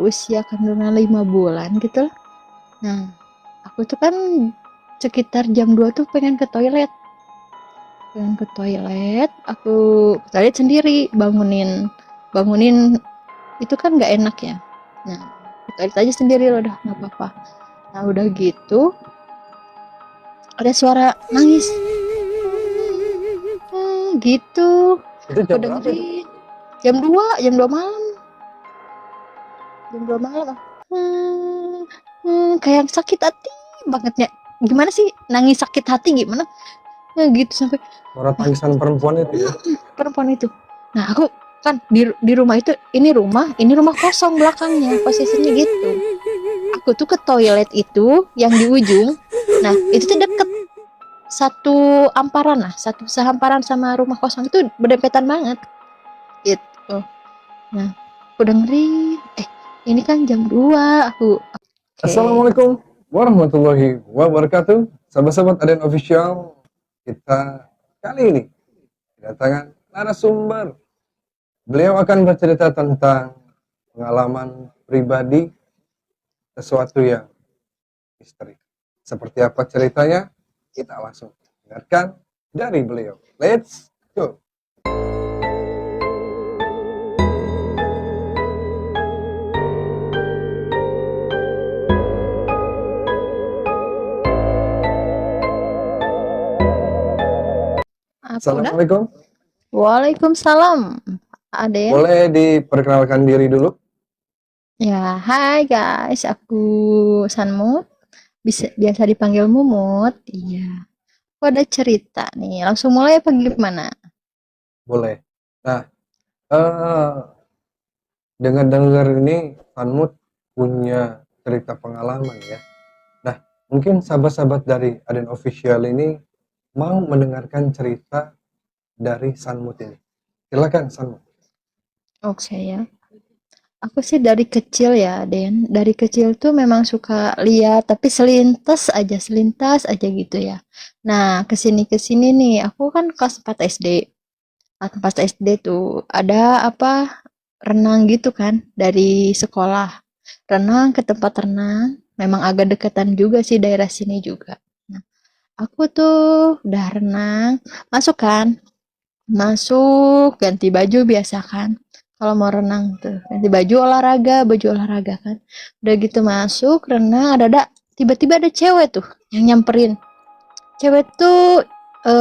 berusia kandungan 5 bulan gitu lah. Nah, aku tuh kan sekitar jam 2 tuh pengen ke toilet. Aku ke toilet sendiri, bangunin itu kan nggak enak ya. Nah, ke toilet aja sendiri loh, udah nggak apa-apa. Nah, udah gitu, ada suara nangis. Gitu. Itu Aku jam berapa itu? dengerin. Jam 2 malam. Jam 2 malam. Kayak sakit hati bangetnya. Gimana sih nangis sakit hati gimana? Nah, gitu sampai Suara tangisan perempuan itu ya? perempuan itu. Nah, aku kan di rumah itu, ini rumah kosong belakangnya, posisinya gitu. Aku tuh ke toilet itu yang di ujung. Nah, itu tuh deket satu sehamparan sama rumah kosong itu berdempetan banget gitu. Nah, aku dengerin, ini kan jam 2 aku. Oke. Assalamualaikum warahmatullahi wabarakatuh. Sahabat-sahabat Aden Official, kita kali ini kedatangan narasumber. Beliau akan bercerita tentang pengalaman pribadi, sesuatu yang misteri. Seperti apa ceritanya? Kita langsung dengarkan dari beliau. Let's go. Apa udah? Assalamualaikum. Waalaikumsalam. Aden. Boleh diperkenalkan diri dulu? Ya, hai guys, aku Sanmut. Biasa dipanggil Mumut. Iya. Aku ada cerita nih. Langsung mulai apa gimana? Boleh. Nah, eh dengar-dengar ini Fanmut punya cerita pengalaman ya. Nah, mungkin sahabat-sahabat dari Aden Official ini mau mendengarkan cerita dari Sanmut ini. Silakan Sanmut. Oke ya. Aku sih dari kecil ya, Den. Dari kecil tuh memang suka lihat, tapi selintas aja gitu ya. Nah, kesini nih, aku kan kelas 4 SD. Kelas 4 SD tuh ada apa, renang gitu kan dari sekolah. Renang ke tempat renang, memang agak deketan juga sih daerah sini juga. Nah, aku tuh udah renang, masuk kan, masuk ganti baju biasa kan. Kalau mau renang tuh ganti baju olahraga kan. Udah gitu masuk renang, ada tiba-tiba ada cewek tuh yang nyamperin. Cewek tuh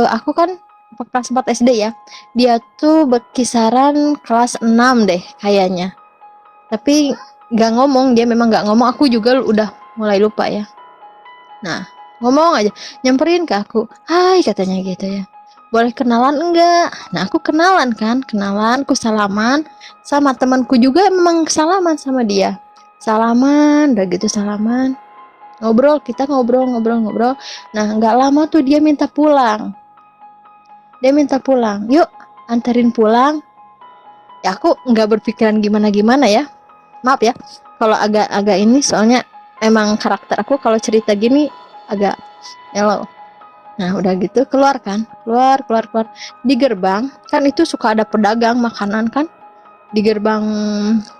aku kan kelas 4 SD ya. Dia tuh berkisaran kelas 6 deh kayaknya. Tapi nggak ngomong, dia memang nggak ngomong, aku juga udah mulai lupa ya. Nah, ngomong aja, nyamperin ke aku, hai katanya gitu ya, boleh kenalan enggak? Nah, aku kenalan kan, aku salaman sama temanku juga, memang salaman sama dia, salaman, udah gitu salaman, kita ngobrol. Nah, nggak lama tuh dia minta pulang, yuk anterin pulang. Ya aku nggak berpikiran gimana ya, maaf ya kalau agak ini, soalnya emang karakter aku kalau cerita gini agak mellow. Nah, udah gitu keluar di gerbang kan, itu suka ada pedagang makanan kan di gerbang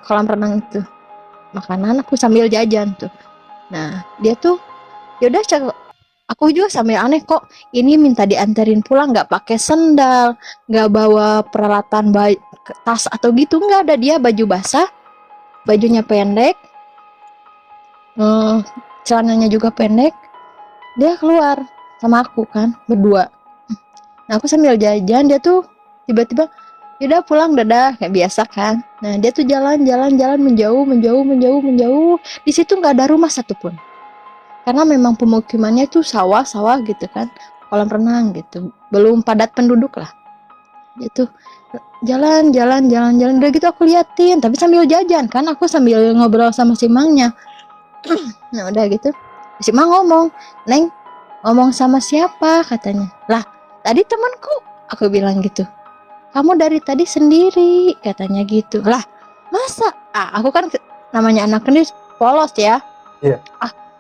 kolam renang itu, makanan, aku sambil jajan tuh. Nah, dia tuh yaudah, aku juga sambil aneh, kok ini minta dianterin pulang nggak pakai sendal, nggak bawa peralatan tas atau gitu, nggak ada, dia baju basah, bajunya pendek, eh, celananya juga pendek, dia keluar sama aku kan berdua. Nah, aku sambil jajan, dia tuh tiba-tiba, yaudah pulang dadah, kayak biasa kan. Nah, dia tuh jalan menjauh. Di situ nggak ada rumah satupun, karena memang pemukimannya tuh sawah gitu kan, kolam renang gitu, belum padat penduduk lah. Dia tuh jalan, udah gitu aku liatin, tapi sambil jajan kan, aku sambil ngobrol sama si mangnya. Nah, udah gitu si mang ngomong, neng, ngomong sama siapa katanya. Lah, tadi temanku, aku bilang gitu. Kamu dari tadi sendiri katanya gitu. Lah, masa? Aku kan namanya anak kendis polos ya. Iya.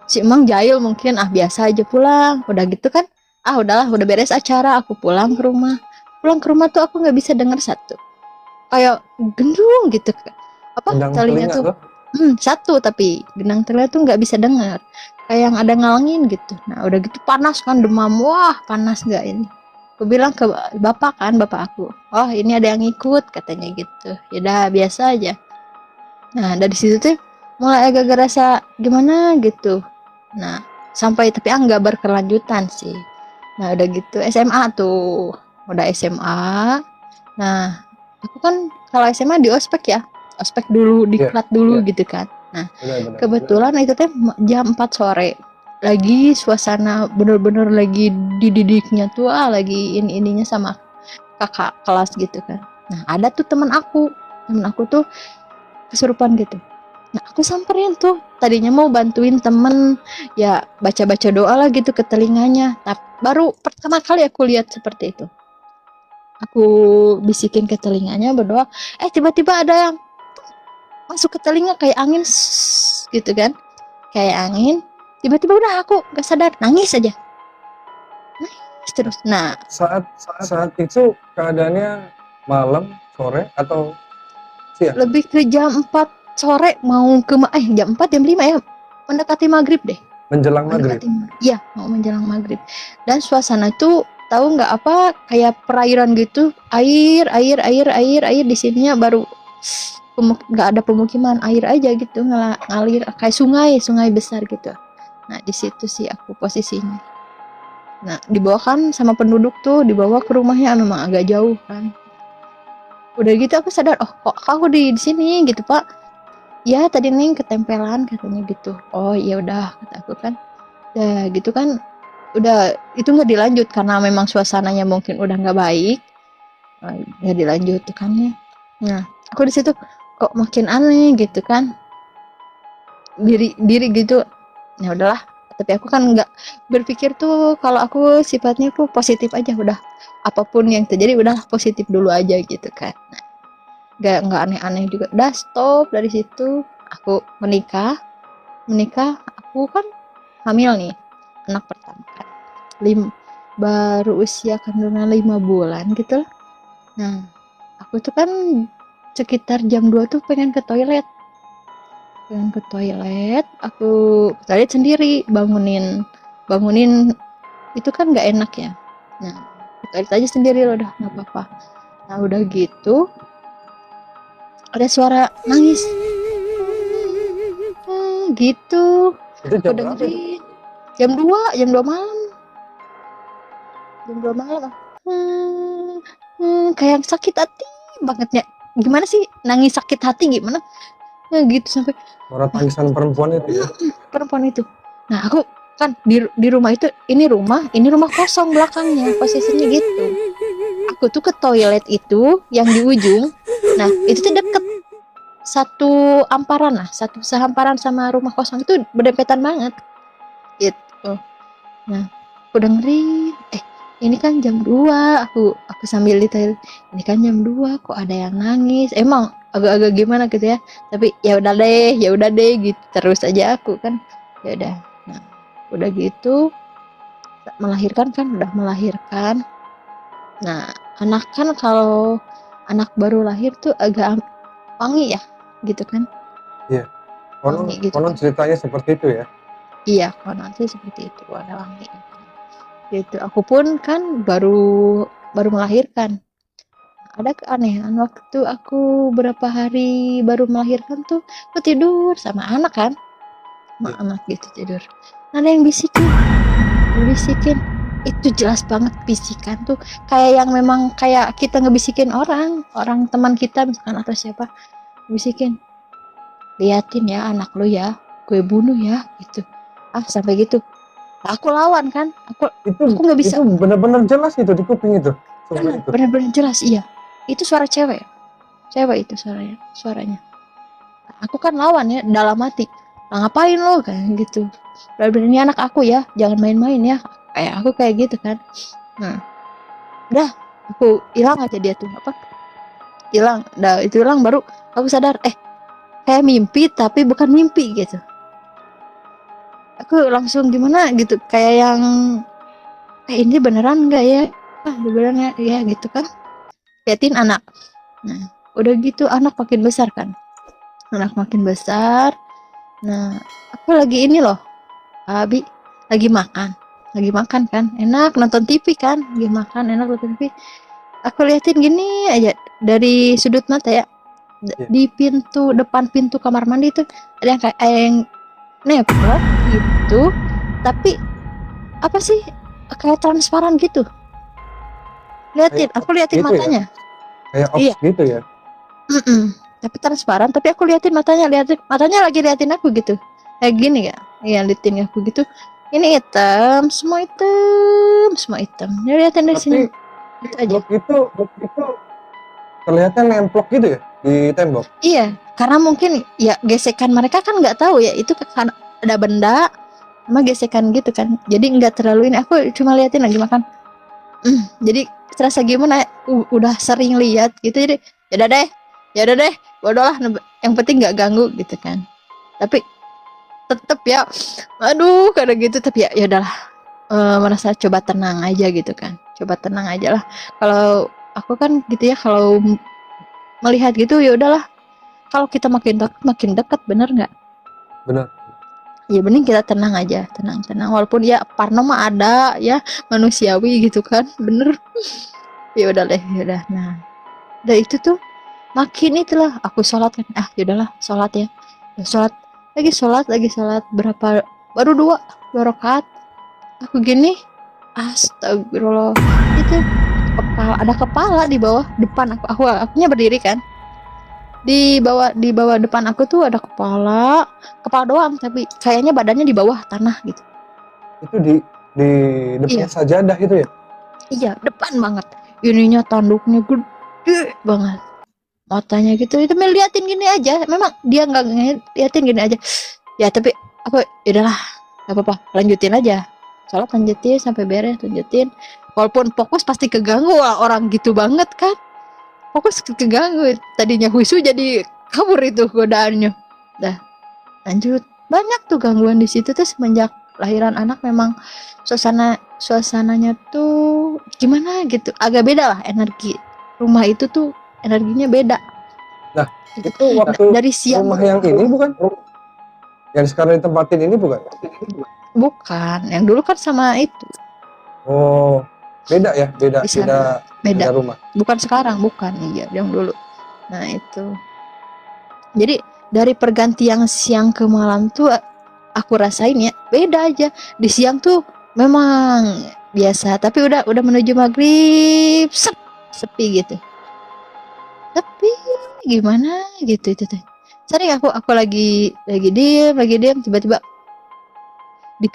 Si emang jahil mungkin, biasa aja pulang. Udah gitu kan, udahlah, udah beres acara, aku pulang ke rumah. Tuh aku nggak bisa dengar satu, kayak gendung gitu, apa Undang talinya telinga tuh tuh. Satu, tapi genang telinga tuh nggak bisa dengar, kayak yang ada ngalangin gitu. Nah udah gitu panas kan, demam, wah panas nggak ini. Aku bilang ke bapak kan, bapak aku, oh ini ada yang ikut katanya gitu. Ya udah biasa aja. Nah dari situ tuh mulai agak rasa gimana gitu. Nah sampai tapi nggak berkelanjutan sih. Nah udah gitu SMA tuh, udah SMA. Nah aku kan kalau SMA di ospek ya, ospek dulu, Iya, diklat dulu iya, gitu kan. Nah benar-benar. kebetulan itu teh jam 4 sore. Lagi suasana bener-bener lagi dididiknya tuh, lagi ininya sama kakak kelas gitu kan. Nah, ada tuh temen aku tuh kesurupan gitu. Nah, aku samperin tuh. Tadinya mau bantuin temen, ya baca-baca doa lah gitu ke telinganya. Tapi baru pertama kali aku lihat seperti itu. Aku bisikin ke telinganya berdoa, tiba-tiba ada yang masuk ke telinga kayak angin, gitu kan. Kayak angin, tiba-tiba udah aku gak sadar, nangis aja, nangis terus. Nah Saat saat itu keadaannya malam, sore, atau siang? lebih ke jam 4 sore, mau ke jam 4 jam 5 ya, mendekati maghrib deh, Menjelang maghrib. mendekati, iya mau menjelang maghrib. Dan suasana itu tahu nggak apa, kayak perairan gitu, air air air air air di sininya baru nggak ada pemukiman, air aja gitu ngalir kayak sungai sungai besar gitu. Nah di situ sih aku posisinya. Nah dibawa kan sama penduduk tuh, dibawa ke rumahnya, memang agak jauh kan. Udah gitu aku sadar, oh kok aku di sini gitu pak. Ya tadi Neng ketempelan katanya gitu. Oh iya udah kata aku kan. Ya gitu kan, udah itu nggak dilanjut karena memang suasananya mungkin udah nggak baik. Nggak dilanjut tuh kan ya. Nah aku di situ kok makin aneh gitu kan, diri diri gitu. Ya udahlah, tapi aku kan nggak berpikir tuh, kalau aku sifatnya tuh positif aja udah, apapun yang terjadi udah positif dulu aja gitu kan. Nggak aneh-aneh juga, udah stop dari situ. Aku menikah aku kan hamil nih, anak pertama kan, baru usia kandungan 5 bulan gitu. Nah aku tuh kan sekitar jam 2 tuh pengen ke toilet, aku ke toilet sendiri, bangunin bangunin itu kan nggak enak ya. Nah ke toilet aja sendiri loh, udah nggak apa-apa. Nah udah gitu ada suara nangis, gitu. Itu Aku jam berapa itu? dengerin jam 2 malam, jam 2 malam. Hmm, kayak sakit hati bangetnya. Gimana sih nangis sakit hati gimana? Ya gitu sampai Suara tangisan perempuan itu ya? perempuan itu. Nah aku kan di rumah itu, ini rumah kosong belakangnya posisinya gitu. Aku tuh ke toilet itu yang di ujung. Nah itu tuh deket, satu amparan lah, satu sehamparan sama rumah kosong itu, berdempetan banget gitu. Nah aku dengerin, ini kan jam 2, aku sambil detail, ini kan jam 2 kok ada yang nangis, emang agak-agak gimana gitu ya, tapi ya udah deh gitu terus aja aku kan. Ya udah. Nah udah gitu melahirkan kan, udah melahirkan. Nah anak kan kalau anak baru lahir tuh agak wangi ya gitu kan, Iya. Konon wangi gitu konon kan. ceritanya seperti itu ya? Iya konon sih seperti itu, warna wangi gitu. Aku pun kan baru baru melahirkan. Ada keanehan, waktu aku berapa hari baru melahirkan tuh aku tidur sama anak kan, sama Iya. anak gitu tidur. Ada yang bisikin, itu jelas banget bisikan tuh, kayak yang memang kayak kita ngebisikin orang orang teman kita misalkan atau siapa, bisikin, liatin ya anak lu ya, gue bunuh ya gitu. Sampai gitu. Aku lawan kan, Itu aku nggak bisa. itu benar-benar jelas itu di kuping itu. Suara Benar itu. benar jelas, iya itu suara cewek, cewek itu suaranya. Aku kan lawan ya dalam hati, nah, ngapain lo kayak gitu, ini anak aku ya, jangan main-main ya, kayak aku kayak gitu kan. Nah udah, aku hilang aja dia tuh apa, hilang, udah itu hilang baru aku sadar, kayak mimpi tapi bukan mimpi gitu. Aku langsung gimana gitu, kayak yang ini beneran nggak ya, beneran ya gitu kan, liatin anak. Nah udah gitu anak makin besar kan, anak makin besar. Nah, aku lagi ini loh, Abi, lagi makan kan, enak nonton TV kan, lagi makan enak nonton TV. Aku liatin gini aja dari sudut mata ya, Iya. di depan pintu kamar mandi tuh ada yang kayak yang neplok gitu, tapi apa sih kayak transparan gitu. Kayak Aku ops liatin gitu ya? matanya. Kayak ops Iya, gitu ya? tapi transparan. Tapi aku liatin matanya lagi liatin aku gitu. Kayak gini ya, iya liatin aku gitu. Ini hitam, semua hitam. Dia liatin dari sini, Tapi itu aja. blok itu kelihatan nemplok gitu ya di tembok. Iya, karena mungkin ya gesekan mereka kan nggak tahu ya itu karena ada benda sama gesekan gitu kan. Jadi nggak terlalu ini. Aku cuma liatin lagi makan. Jadi terasa gimana? Udah sering lihat gitu. Jadi ya udah deh, bodoh lah. Yang penting nggak ganggu gitu kan. Tapi tetep ya, aduh kadang gitu. Tapi ya udahlah. Merasa coba tenang aja gitu kan. Coba tenang aja lah. Kalau aku kan gitu ya. Kalau melihat gitu ya udahlah. Kalau kita makin dekat, bener nggak? Benar. Ya bening kita tenang aja, tenang walaupun ya parno mah ada ya, manusiawi gitu kan, bener. Ya udah deh, ya udah. Nah udah itu tuh makin itulah aku sholat kan, ya udahlah sholat ya. Ya, sholat lagi sholat berapa, baru dua rakaat. Aku gini, astagfirullah, itu ada kepala di bawah depan akunya berdiri kan, di bawah depan aku tuh ada kepala doang, tapi kayaknya badannya di bawah tanah gitu. Itu di depan Iya, sajadah itu ya? iya, depan banget. Ininya tanduknya gede banget. Matanya gitu, itu liatin gini aja. Memang dia nggak ngeliatin gini aja. Ya tapi apa, udahlah, nggak apa-apa, lanjutin aja. Sholat lanjutin sampai beres, lanjutin. Walaupun fokus pasti keganggu lah, orang gitu banget kan. Fokus keganggu. Tadinya husu jadi kabur itu godaannya. Dah, lanjut. Banyak tuh gangguan di situ tuh semenjak lahiran anak. Memang suasananya tuh gimana gitu, agak beda lah energi rumah itu tuh, energinya beda Nah, gitu. itu waktu Dari siang rumah yang ini bukan? Yang sekarang ditempatin ini bukan? bukan yang dulu kan sama itu Oh, beda ya, beda di sana, beda beda, rumah. bukan sekarang, bukan, iya yang dulu. Nah itu jadi dari pergantian siang ke malam tuh aku rasain ya beda aja. Di siang tuh memang biasa, tapi udah menuju maghrib sepi gitu, sepi gimana gitu. Itu teh sering aku lagi diem tiba-tiba di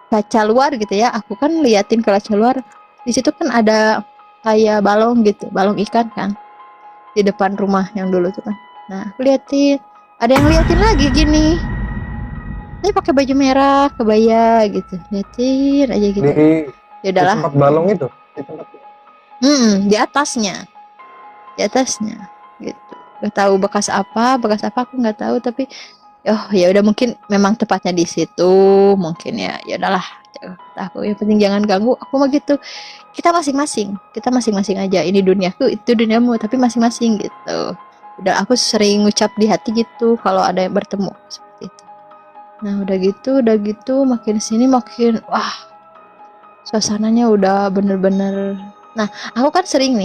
kaca luar gitu ya, aku kan liatin ke kaca luar, di situ kan ada kayak balong gitu, balong ikan kan di depan rumah yang dulu tuh kan. Nah aku liatin, ada yang liatin lagi gini, dia pakai baju merah kebaya gitu, liatin aja gitu. Ya Di udahlah, tempat balong itu. di atasnya gitu. Gak tahu bekas apa aku nggak tahu, tapi oh ya udah, mungkin memang tepatnya di situ, mungkin ya udahlah, aku yang penting jangan ganggu aku mah gitu. Kita masing-masing aja, ini duniaku itu duniamu, tapi masing-masing gitu. Udah aku sering ngucap di hati gitu kalau ada yang bertemu seperti itu. Nah udah gitu makin sini makin wah, suasananya udah bener-bener. Nah aku kan sering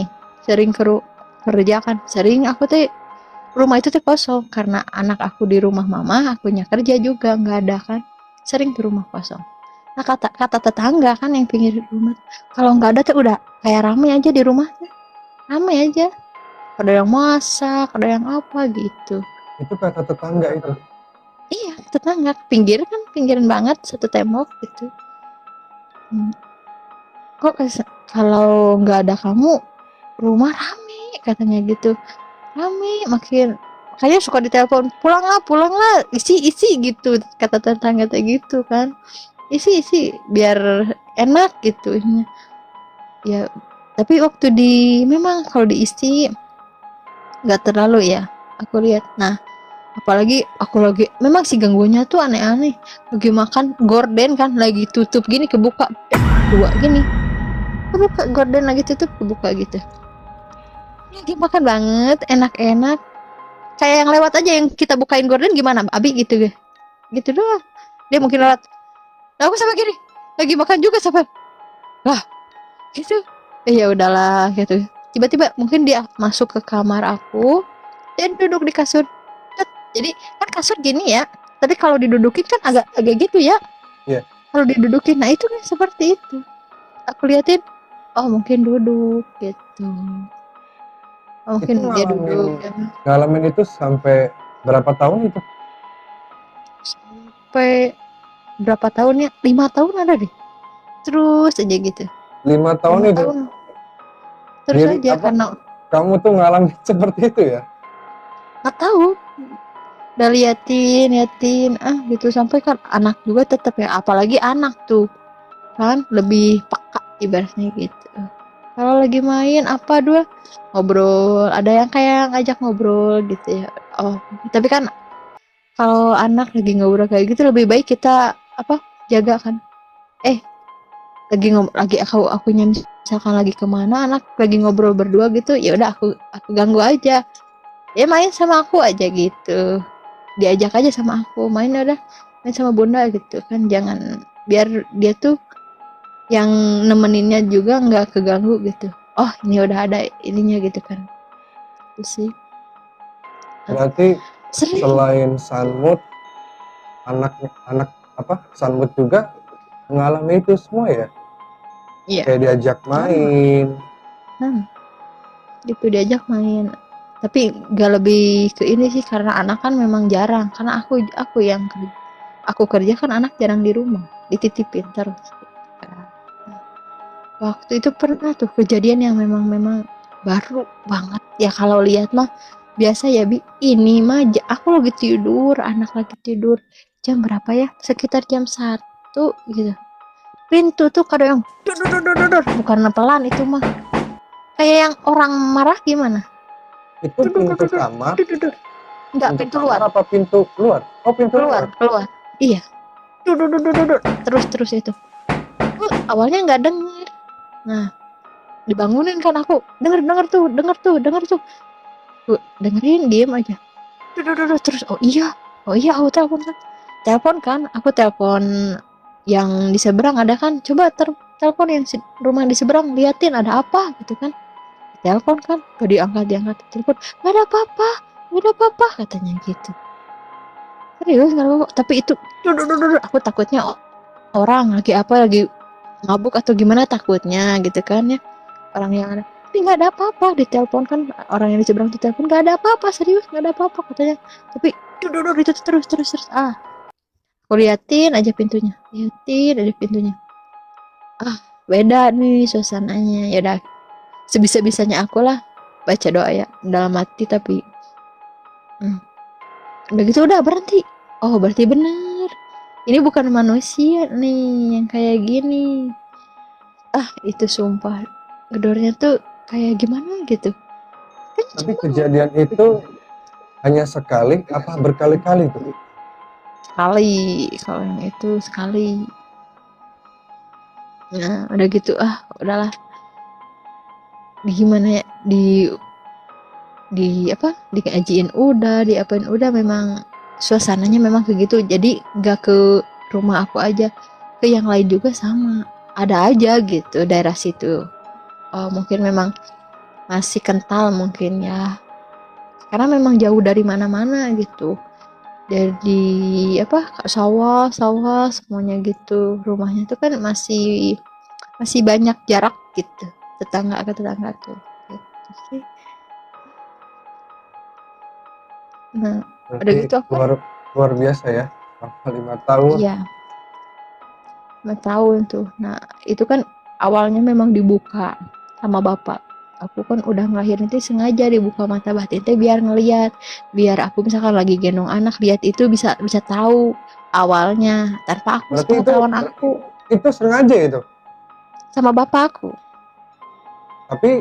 kerja kan, sering aku tuh rumah itu tuh kosong karena anak aku di rumah mama, akunya kerja juga nggak ada kan, sering tuh rumah kosong. Nah kata tetangga kan yang pinggir rumah, kalau nggak ada tuh udah kayak rame aja di rumah, rame aja, ada yang masak, ada yang apa gitu. Itu kata tetangga itu. Iya, tetangga pinggiran banget, satu tembok gitu. Kok kalau nggak ada kamu rumah rame katanya gitu, rame makin, kayaknya suka ditelepon, pulanglah isi gitu, kata tetangga kayak gitu kan, isi biar enak gitu ya. Tapi waktu memang kalau diisi nggak terlalu ya, aku lihat. Nah apalagi aku lagi memang si gangguannya tuh aneh-aneh, lagi makan gorden kan, lagi tutup gini kebuka, dua gini kebuka, gorden lagi tutup kebuka gitu, lagi makan banget enak-enak. kayak yang lewat aja, yang kita bukain gorden gimana Abi gitu gitu doang. Dia mungkin lewat, nah aku sama gini lagi makan juga sampai lah gitu. Ya udahlah gitu, tiba-tiba mungkin dia masuk ke kamar aku, dia duduk di kasur. Tet. Jadi kan kasur gini ya, tapi kalau didudukin kan agak agak gitu ya. Iya. Kalau didudukin, nah itu nih seperti itu. Aku liatin, oh mungkin duduk gitu. Oh, mungkin Itu dia duduk ya. ngalamin itu sampai berapa tahun itu? Sampai berapa tahun ya? 5 tahun ada deh. Terus aja gitu. 5 tahun 5 itu. tahun. Terus Jadi aja apa? karena Kamu tuh ngalamin seperti itu ya? nggak tahu. Udah liatin gitu sampai kan anak juga tetap ya, apalagi anak tuh kan lebih peka ibaratnya gitu. Kalau lagi main apa dua ngobrol, ada yang kayak ngajak ngobrol gitu ya. Oh, tapi kan kalau anak lagi ngobrol kayak gitu lebih baik kita apa jaga kan. Eh, lagi aku misalkan lagi kemana anak lagi ngobrol berdua gitu, ya udah aku ganggu aja. Ya main sama aku aja gitu. Diajak aja sama aku main, ya udah main sama bunda gitu kan, jangan biar dia tuh yang nemeninnya juga nggak keganggu gitu. Oh ini udah ada ininya gitu kan, itu sih. Berarti Sering. selain Sunmood, anak apa? Sunmood juga mengalami itu semua ya? Iya Kayak diajak sama. main. Nah itu diajak main, tapi gak lebih ke ini sih karena anak kan memang jarang, karena aku yang aku kerja kan anak jarang di rumah, dititipin terus. Waktu itu pernah tuh kejadian yang memang baru banget ya, kalau lihat mah biasa ya Bi, ini mah aku lagi tidur, anak lagi tidur, jam berapa ya, sekitar jam 1 gitu, pintu tuh kada yang dur, bukan pelan itu mah, kayak yang orang marah gimana, Itu pintu kamar, dur. Enggak, pintu pintu kamar luar, apa pintu luar? Oh, pintu keluar luar. keluar, iya, dur, terus itu. Awalnya nggak denger, nah dibangunin kan aku, denger tuh, dengerin diem aja, terus oh iya aku telepon yang di seberang ada kan, coba telepon yang rumah di seberang, liatin ada apa gitu kan, telepon kan gak diangkat telepon, gak ada apa-apa katanya gitu, serius gak ada apa-apa, tapi itu aku takutnya orang lagi apa, lagi mabuk atau gimana takutnya gitu kan ya, orang yang ada, tapi nggak ada apa-apa, ditelepon kan orang yang di seberang ditelepon, nggak ada apa-apa, serius nggak ada apa-apa katanya, tapi itu terus aku liatin aja pintunya, ah beda nih suasananya, ya udah sebisa-bisanya aku lah baca doa ya dalam hati, tapi udah gitu udah berhenti, oh berarti bener ini bukan manusia nih yang kayak gini. Itu sumpah gedornya tuh kayak gimana gitu, Tapi kenceng banget. kejadian itu hanya sekali apa berkali-kali tuh? Sekali, kalau yang itu sekali. Nah udah gitu udahlah, gimana ya, di apa, diajiin udah, diapain udah, memang suasananya memang kayak gitu, jadi gak ke rumah aku aja, ke yang lain juga sama, ada aja gitu daerah situ. Mungkin memang masih kental mungkin ya, karena memang jauh dari mana-mana gitu, dari apa, sawah semuanya gitu, rumahnya tuh kan masih banyak jarak gitu, tetangga ke tetangga tuh gitu sih. Nah udah Berarti gitu aku, luar biasa ya. Selama 5 tahun. iya 5 tahun tuh. Nah itu kan awalnya memang dibuka sama bapak, aku kan udah ngelahirin itu sengaja dibuka mata batin teh biar ngeliat, biar aku misalkan lagi gendong anak lihat itu bisa bisa tahu awalnya tanpa aku Berarti sepengetahuan aku itu sengaja itu. sama bapak aku. Tapi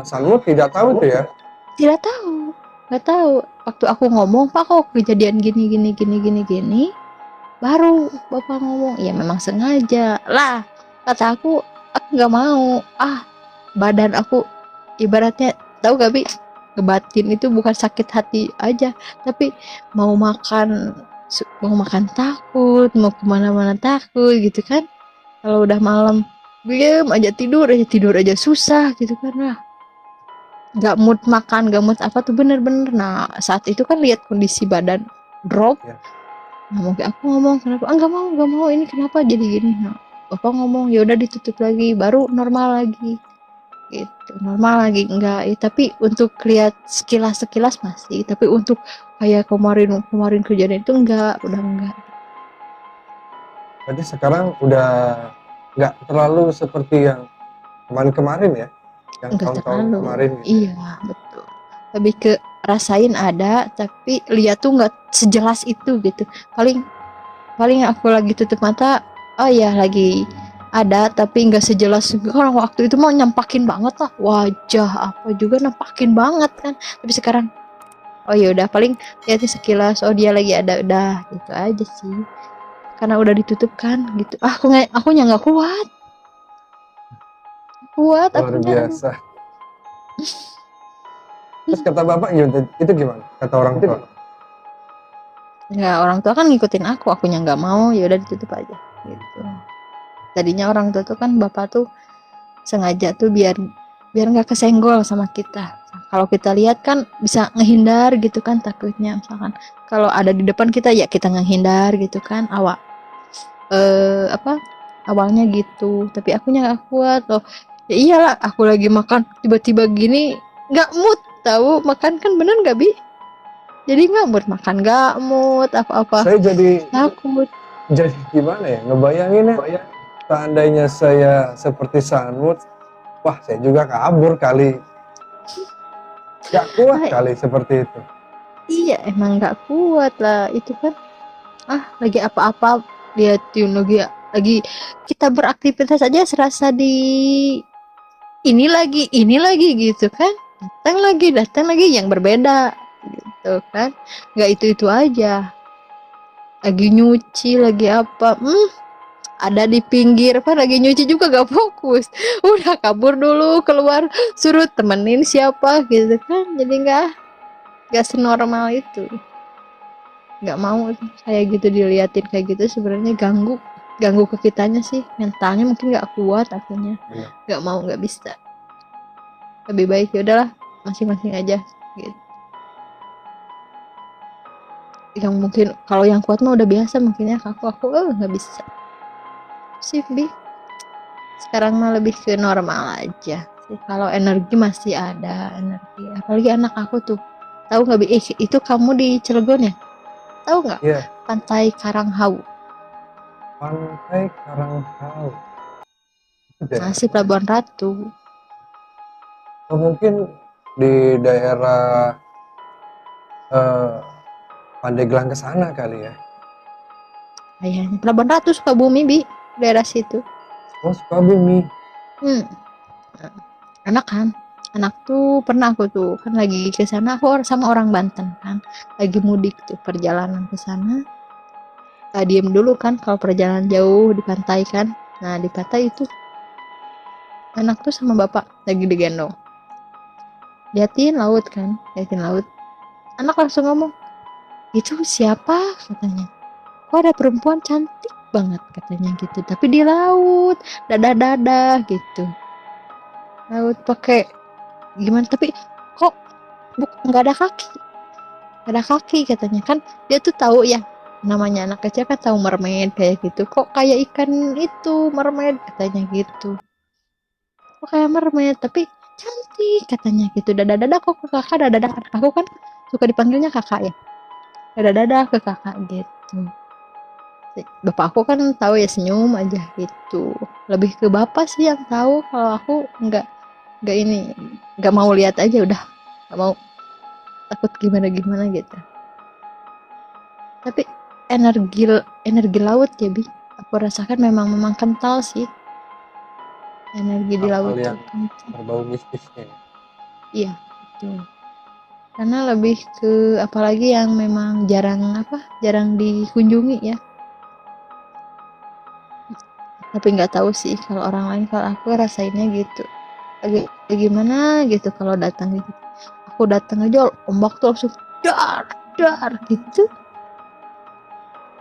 Sanmut tidak tahu tuh ya. Tidak tahu, nggak tahu. Waktu aku ngomong, Pak kok kejadian gini, baru bapak ngomong, ya memang sengaja lah. Kata aku nggak mau. Badan aku ibaratnya tahu gak Bi? ngebatin itu bukan sakit hati aja, tapi mau makan takut, mau kemana-mana takut gitu kan. Kalau udah malam diem aja, tidur aja susah gitu kan. Nah, nggak mood makan, nggak mood apa tuh, bener-bener. Nah, saat itu kan lihat kondisi badan drop. Ya. Nah, mungkin aku ngomong kenapa, nggak mau, ini kenapa jadi gini. Nah, bapak ngomong ya udah ditutup lagi, baru normal lagi gitu, normal lagi. Enggak ya, tapi untuk lihat sekilas masih, tapi untuk kayak kemarin kemarin kejadian itu udah enggak. Berarti sekarang udah nggak terlalu seperti yang kemarin-kemarin ya, yang Enggak tahun-tahun terlalu, kemarin gitu ya. iya betul, lebih ke rasain ada, tapi lihat tuh nggak sejelas itu gitu. paling paling aku lagi tutup mata, oh ya lagi ada, tapi nggak sejelas orang waktu itu mau nyampakin banget lah, wajah apa juga nampakin banget kan. Tapi sekarang oh ya udah, paling lihatnya sekilas, oh dia lagi ada, udah gitu aja sih, karena udah ditutup kan gitu. Akunya nggak kuat, Luar akunya aduh. biasa. Terus kata bapak gimana? Itu gimana? Kata orang tua? Nggak, orang tua kan ngikutin akunya nggak mau, ya udah ditutup aja gitu. Tadinya orang tua tuh kan, bapak tuh sengaja tuh biar biar nggak kesenggol sama kita. Kalau kita lihat kan bisa ngehindar gitu kan, takutnya misalkan kalau ada di depan kita ya kita ngehindar gitu kan, apa awalnya gitu. Tapi akunya nggak kuat loh, ya iyalah aku lagi makan tiba-tiba gini, nggak mood tahu makan kan, bener nggak bi, jadi nggak mood makan, nggak mood apa-apa, Saya takut. jadi gimana ya? Ngebayanginnya, seandainya saya seperti Sanmut, wah saya juga kabur kali. Gak kuat Ah, kali seperti itu. iya emang nggak kuat lah itu kan. Lagi apa-apa, lihat Yun lagi kita beraktivitas aja serasa di ini lagi gitu kan, datang lagi yang berbeda gitu kan. Nggak itu aja, lagi nyuci lagi apa, ada di pinggir apa lagi nyuci juga gak fokus, udah kabur dulu keluar, suruh temenin siapa gitu kan. Jadi nggak senormal itu, nggak mau kayak gitu, diliatin kayak gitu sebenarnya ganggu ke kitanya sih, mentalnya mungkin nggak kuat akunya, Benar. nggak mau, nggak bisa. Lebih baik ya udahlah, masing-masing aja gitu. Yang mungkin kalau yang kuat mah udah biasa mungkin ya, aku nggak bisa sih bi. Sekarang mah lebih ke normal aja sih, kalau energi masih ada energi. Apalagi anak aku tuh, tahu nggak bi, itu kamu di Cilegon ya, tahu nggak Iya, Pantai Karanghau? Pantai Karanghau. Itu daerah Masih mana? Pelabuhan Ratu. Oh, mungkin di daerah eh, Pandeglang ke sana kali ya. Kayaknya Pelabuhan Ratu Sukabumi bi, daerah situ. Oh, Sukabumi. Hmm. Enak kan, anak tuh pernah aku tuh kan lagi ke sana, aku sama orang Banten kan, lagi mudik tuh perjalanan ke sana. Diem dulu kan kalau perjalanan jauh di pantai kan. Nah di pantai itu anak tuh sama bapak lagi digendong, liatin laut kan, liatin laut. Anak langsung ngomong, itu siapa katanya, kok ada perempuan cantik banget katanya gitu, tapi di laut, dadah gitu, laut pakai gimana, tapi kok nggak ada kaki, nggak ada kaki katanya kan. Dia tuh tahu ya, namanya anak kecil kan tahu mermaid kayak gitu, kok kayak ikan itu mermaid katanya gitu, kok kayak mermaid tapi cantik katanya gitu. Dadah kok ke kakak, dadah, aku kan suka dipanggilnya kakak ya, dadah ke kakak gitu. Bapak aku kan tahu ya, senyum aja gitu. Lebih ke bapak sih yang tahu, kalau aku nggak ini, nggak mau lihat aja udah, nggak mau, takut gimana gimana gitu. Tapi energi energi laut ya bi, aku rasakan memang kental sih, energi di Hal-hal laut tuh yang kental. berbau mistisnya ya. Iya betul, karena lebih ke apalagi yang memang jarang dikunjungi ya. Tapi nggak tahu sih kalau orang lain, kalau aku rasainnya gitu, lagi gimana gitu kalau datang gitu, aku datang aja ombak tuh langsung dar dar gitu.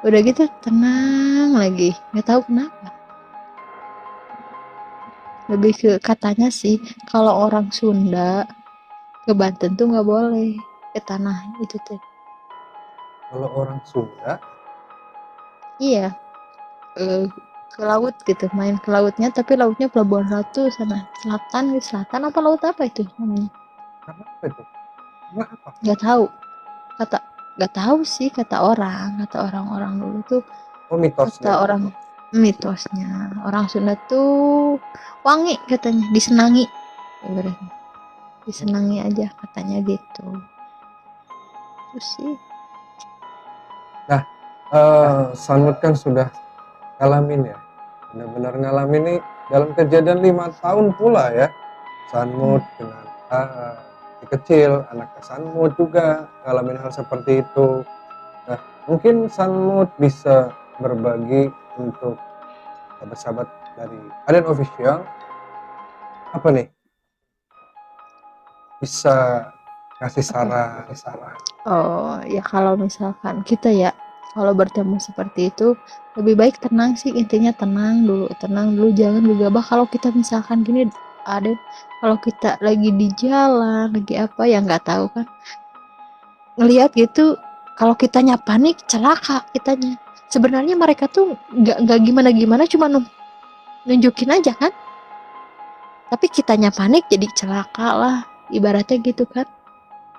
Udah gitu tenang lagi, nggak tahu kenapa. Lebih ke katanya sih kalau orang Sunda ke Banten tuh nggak boleh ke tanah itu tuh. Kalau orang Sunda, Iya, ke laut gitu, main ke lautnya tapi lautnya Pelabuhan Ratu sana selatan apa laut apa itu namanya? kenapa itu? Kenapa? Nggak tahu, kata nggak tahu sih kata orang-orang dulu tuh, Oh, kata mitosnya. orang mitosnya orang Sunda tuh wangi katanya, disenangi ibaratnya, disenangi aja katanya gitu. Terus sih Nah, Sanmut kan sudah ngalamin ya, benar-benar ngalamin nih dalam kejadian 5 tahun pula ya. Sanmut dengan si kecil, anak Sanmut juga ngalamin hal seperti itu. Nah, mungkin Sanmut bisa berbagi untuk sahabat-sahabat dari Aden Official, apa nih, bisa kasih apa? saran. Oh ya kalau misalkan kita ya kalau bertemu seperti itu lebih baik tenang sih, intinya tenang dulu jangan gegabah. Kalau kita misalkan gini ada, kalau kita lagi di jalan lagi apa ya nggak tahu kan, ngelihat gitu, kalau kitanya panik celaka kitanya. Sebenarnya mereka tuh nggak gimana gimana, cuma nunjukin aja kan, tapi kitanya panik jadi celaka lah ibaratnya gitu kan.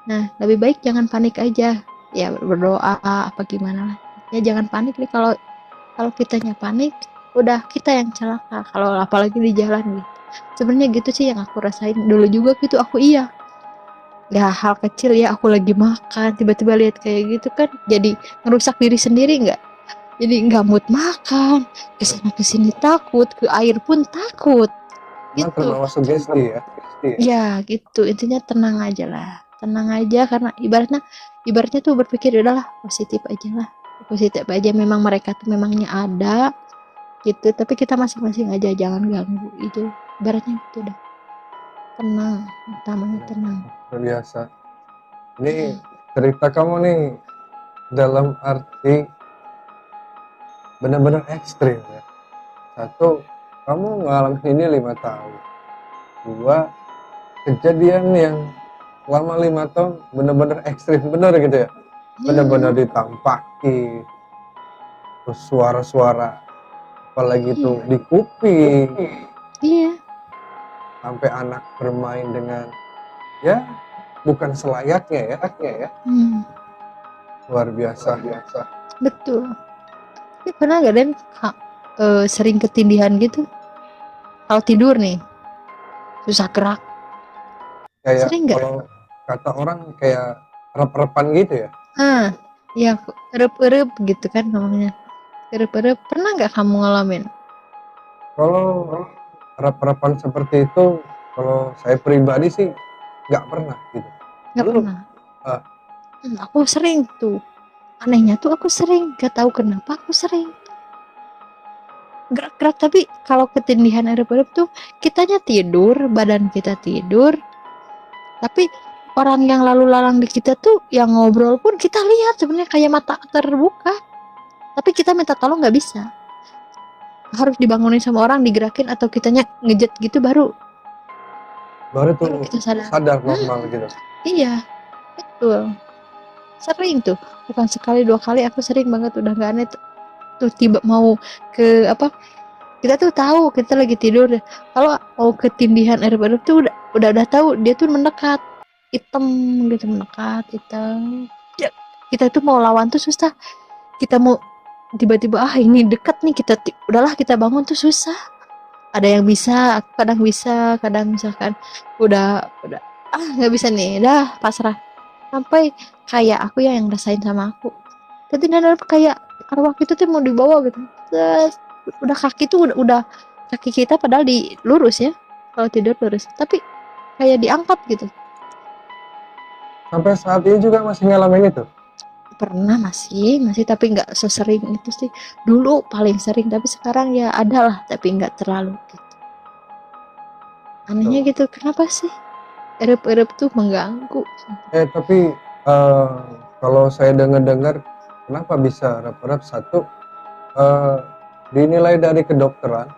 Nah, lebih baik jangan panik aja. Ya berdoa apa gimana lah. Ya jangan panik nih, kalau kalau kitanya panik, udah kita yang celaka. Kalau apalagi di jalan gitu. Sebenarnya gitu sih yang aku rasain dulu juga gitu. Aku iya. Ya hal kecil ya, aku lagi makan tiba-tiba lihat kayak gitu kan, jadi ngerusak diri sendiri nggak? Jadi nggak mood makan, kesana kesini takut, ke air pun takut. Memang Gitu. terbawa sugesti ya. Ya gitu, intinya tenang aja lah, tenang aja, karena ibaratnya tuh berpikir udahlah positif aja lah, positif aja, memang mereka tuh memangnya ada gitu, tapi kita masing-masing aja jangan ganggu itu, ibaratnya gitu dah, tenang, utamanya tenang. Luar biasa. Ini cerita kamu nih dalam arti benar-benar ekstrim ya. Satu, kamu ngalamin ini 5 tahun. Dua, kejadian yang lama 5 tahun benar-benar ekstrim benar gitu ya. Benar-benar Hmm, ditampaki, terus suara-suara apalagi iya, itu di kuping, iya, sampai anak bermain dengan ya bukan selayaknya ya. hmm, Luar biasa. betul. Tapi pernah gak Den sering ketindihan gitu kalau tidur nih, susah gerak, Kayak sering nggak? kalau kata orang kayak rep-repan gitu ya. Ah, ya erup-erup gitu kan ngomongnya. Erup-erup, pernah nggak kamu ngalamin? Kalau rep-repan seperti itu, kalau saya pribadi sih nggak pernah gitu. Nggak Lu pernah. eh, Aku sering tuh. Anehnya tuh aku sering, gak tahu kenapa aku sering gerak-gerak, tapi kalau ketindihan erup-erup tuh kitanya tidur, badan kita tidur, tapi orang yang lalu lalang di kita tuh yang ngobrol pun kita lihat sebenarnya kayak mata terbuka, tapi kita minta tolong nggak bisa, harus dibangunin sama orang, digerakin atau kitanya ngejet gitu baru baru tuh baru kita sadar. sadar normal gitu. Iya, betul. Sering tuh, bukan sekali dua kali, aku sering banget, udah nggak aneh tuh tiba mau ke apa, kita tuh tahu kita lagi tidur, kalau mau ketindihan air baru tuh udah tahu dia tuh mendekat, hitam gitu, mendekat hitam ya, kita tuh mau lawan tuh susah, kita mau tiba-tiba ini dekat nih, kita udahlah kita bangun tuh susah. Ada yang bisa, aku kadang bisa, kadang misalkan udah nggak bisa nih, dah pasrah. Sampai kayak aku ya yang rasain sama aku, ketindihan kayak arwah itu tuh mau dibawa gitu. Terus udah kaki tuh udah kaki kita padahal di lurus ya, kalau tidur lurus, tapi kayak diangkat gitu. Sampai saat ini juga masih ngalamin itu. Pernah, masih tapi nggak sesering itu sih. Dulu paling sering, tapi sekarang ya ada lah tapi nggak terlalu gitu. Anehnya Tuh. gitu, kenapa sih? erup-erup tuh mengganggu. Tapi eh, kalau saya dengar-dengar, kenapa bisa rep-rep satu, eh, dinilai dari kedokteran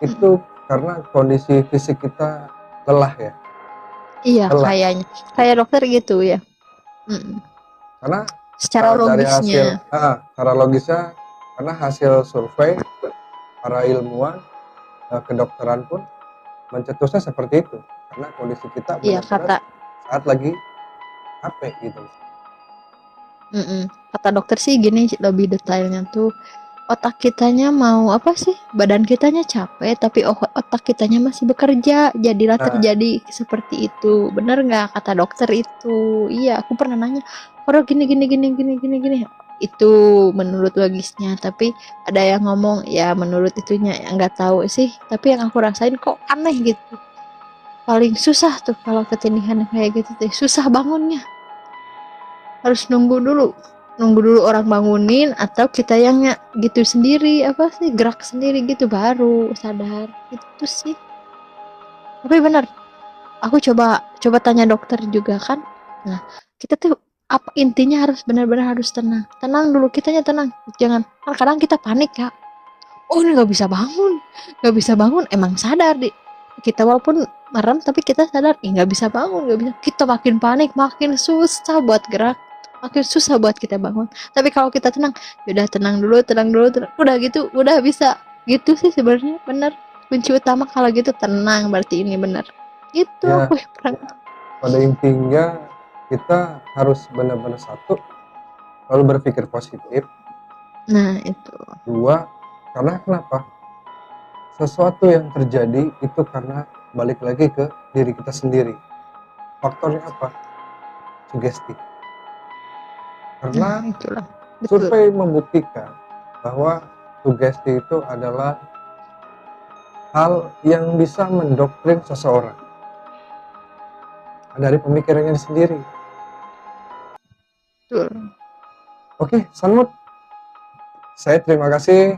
Mm. itu karena kondisi fisik kita lelah ya, Iya, lelah kayaknya kayak gitu. dokter gitu ya. Mm. Karena Secara dari hasil, logisnya. secara logisnya, karena hasil survei para ilmuwan kedokteran pun mencetusnya seperti itu, karena kondisi kita Iya, benar-benar saat lagi capek gitu. kata dokter sih gini lebih detailnya tuh, otak kitanya mau apa sih, badan kitanya capek tapi otak kitanya masih bekerja, jadilah Nah, terjadi seperti itu. Bener nggak kata dokter itu? Iya, aku pernah nanya, orang gini gini gini gini gini gini, itu menurut logisnya. Tapi ada yang ngomong ya menurut itunya, ya nggak tahu sih, tapi yang aku rasain kok aneh gitu. Paling susah tuh kalau ketindihan kayak gitu tuh, susah bangunnya, harus nunggu dulu orang bangunin atau kita yang gitu sendiri, apa sih, gerak sendiri gitu baru sadar itu sih. Tapi benar, aku coba coba tanya dokter juga kan. Nah, kita tuh apa intinya, harus benar-benar harus tenang, tenang dulu, kitanya tenang, jangan, kan kadang kita panik ya, oh ini nggak bisa bangun, nggak bisa bangun, emang sadar di kita walaupun merem tapi kita sadar nggak bisa bangun, nggak bisa, kita makin panik, makin susah buat gerak, makin susah buat kita bangun. Tapi kalau kita tenang, udah tenang dulu, tenang dulu, tenang, udah gitu udah bisa. Gitu sih sebenarnya, bener kunci utama kalau gitu, tenang, berarti ini bener itu. ya Aku yang pernah. pada intinya kita harus benar-benar satu, lalu berpikir positif. Nah itu. Dua, karena kenapa? Sesuatu yang terjadi itu karena balik lagi ke diri kita sendiri. Faktornya apa? Sugesti. Nah Karena itulah, betul. survei membuktikan bahwa sugesti itu adalah hal yang bisa mendoktrin seseorang dari pemikirannya sendiri. Betul. Oke, Sanmut, saya terima kasih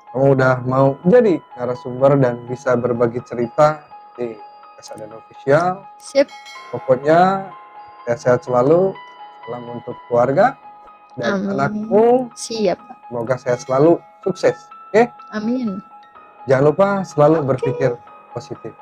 kamu udah mau jadi narasumber dan bisa berbagi cerita di Kesadaran Official. Sip. Pokoknya sehat-sehat selalu, salam untuk keluarga dan Amin. anakmu, Siap. semoga sehat selalu, sukses. Oke, Amin. jangan lupa selalu Oke. berpikir positif.